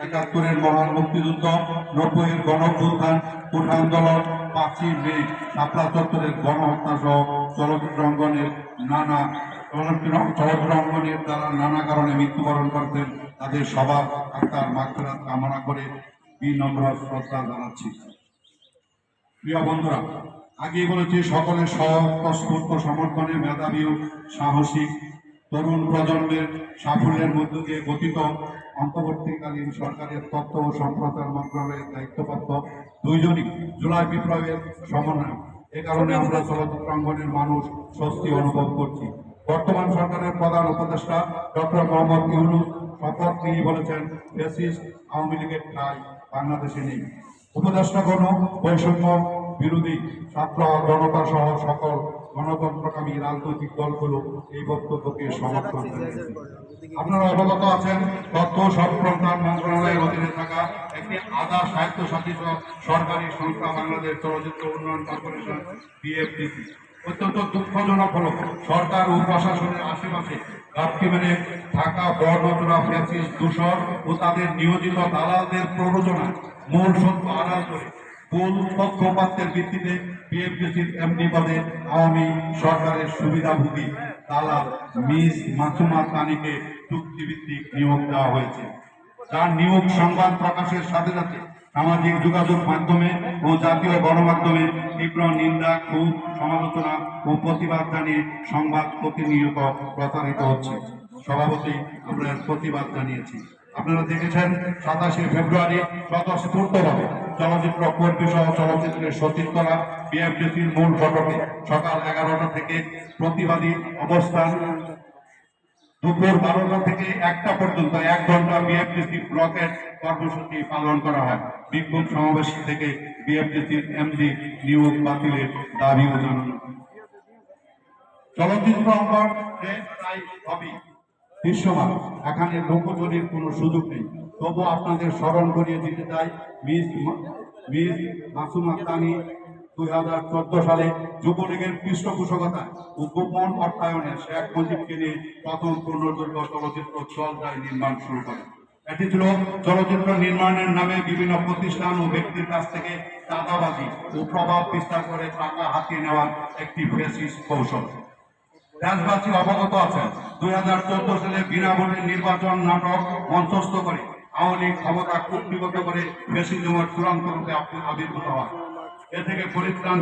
একাত্তরের মহান মুক্তিযুদ্ধ, 90-এর গণঅভ্যুত্থান, কোঠা আন্দোলন, 5ই মে, শাপলা চত্বরের গণহত্যা সহ চলচ্চিত্র অঙ্গনের দ্বারা নানা কারণে মৃত্যুবরণ করতেন। তাদের সবার আত্মার মাগফিরাত কামনা করে বিনম্র শ্রদ্ধা জানাচ্ছি। প্রিয় বন্ধুরা, আগেই বলেছি সকলের স্বতঃস্ফূর্ত সমর্থনে মেধাবী ও সাহসী তরুণ প্রজন্মের সাফল্যের মধ্য দিয়ে গঠিত অন্তর্বর্তীকালীন সরকারের তথ্য ও সম্প্রচার মন্ত্রণালয়ের দায়িত্বপ্রাপ্ত দুইজনই জুলাই বিপ্লবের সমন্বয়। এ কারণে আমরা চলচ্চিত্র অঙ্গনের মানুষ স্বস্তি অনুভব করছি। বর্তমান সরকারের প্রধান উপদেষ্টা ডক্টর মোহাম্মদ ইউনূস শপথ নিয়ে বলেছেন, ফ্যাসিস্ট আওয়ামী লীগের ঠাঁই বাংলাদেশে নেই। উপদেষ্টাগণ বৈষম্য বিরোধী ছাত্র জনতা সহ সকল গণতন্ত্রকামী রাজনৈতিক দলগুলো এই বক্তব্যকে সমর্থন করেছে। আপনারা অবগত আছেন, তথ্য সম্প্রচার মন্ত্রণালয়ের অধীনে থাকা একটি আধা স্বায়ত্তশাসিত সরকারি সংস্থা বাংলাদেশ চলচ্চিত্র উন্নয়ন কর্পোরেশন বিএফডিসি। অত্যন্ত দুঃখজনক হল, সরকার ও প্রশাসনের আশেপাশে ঘাপটি মেরে থাকা বর্ণচোরা ফ্যাসিস্ট দূষণ ও তাদের নিয়োজিত দালালদের প্ররোচনা মূল সত্য আড়াল করে ভুল পক্ষপাতের ভিত্তিতে বিএফডিসির এমডি পদে আওয়ামী সরকারের সুবিধাভোগী দালাল মিস মাসুমা তানিকে চুক্তিভিত্তিক নিয়োগ দেওয়া হয়েছে, যার নিয়োগ সংবাদ প্রকাশের সাথে সাথে সামাজিক যোগাযোগ মাধ্যমে ও জাতীয় গণমাধ্যমে তীব্র নিন্দা, ক্ষোভ, সমালোচনা ও প্রতিবাদ জানিয়ে সংবাদ প্রতিনিয়ত প্রচারিত হচ্ছে। স্বভাবতই আমরা প্রতিবাদ জানিয়েছি। আপনারা দেখেছেন, 27শে ফেব্রুয়ারি স্বতঃস্ফূর্তভাবে চলচ্চিত্র কর্মী সহ চলচ্চিত্রের সচিবরা বিএফডিসির মূল ফটকে সকাল 11টা থেকে প্রতিবাদী অবস্থান, দুপুর 12টা থেকে 1টা পর্যন্ত 1 ঘন্টা বিএফডিসি ব্লকের কর্মসূচি পালন করা হয়। বিক্ষোভ সমাবেশ থেকে বিএফডিসির এমডি নিয়োগ বাতিলের দাবিও জানানো। চলচ্চিত্র অঙ্গন প্রায় সবই দৃশ্যমান, এখানে লোকজনের কোনো সুযোগ নেই। তবু আপনাদের স্মরণ করিয়ে দিতে চাই, মিস মাসুমা তানি 2014 সালে যুবলীগের পৃষ্ঠপোষকতায় ও গোপন অর্থায়নে শেখ মুজিবকে নিয়ে প্রথম পূর্ণদৈর্ঘ্য চলচ্চিত্র জলদায় নির্মাণ শুরু করে। এটি ছিল চলচ্চিত্র নির্মাণের নামে বিভিন্ন প্রতিষ্ঠান ও ব্যক্তির কাছ থেকে চাঁদাবাজি ও প্রভাব বিস্তার করে টাকা হাতিয়ে নেওয়ার একটি ফ্যাসিস্ট কৌশল। দেশবাসী অবগত আছেন, 2014 সালে বিনা ভোটের নির্বাচন নাটক মঞ্চস্থ করে আওয়ামী লীগ ক্ষমতা কুক্ষিগত করে ফ্যাসিজমের চূড়ান্ত রূপে আবির্ভূত হয়। এ থেকে পরিত্রাণ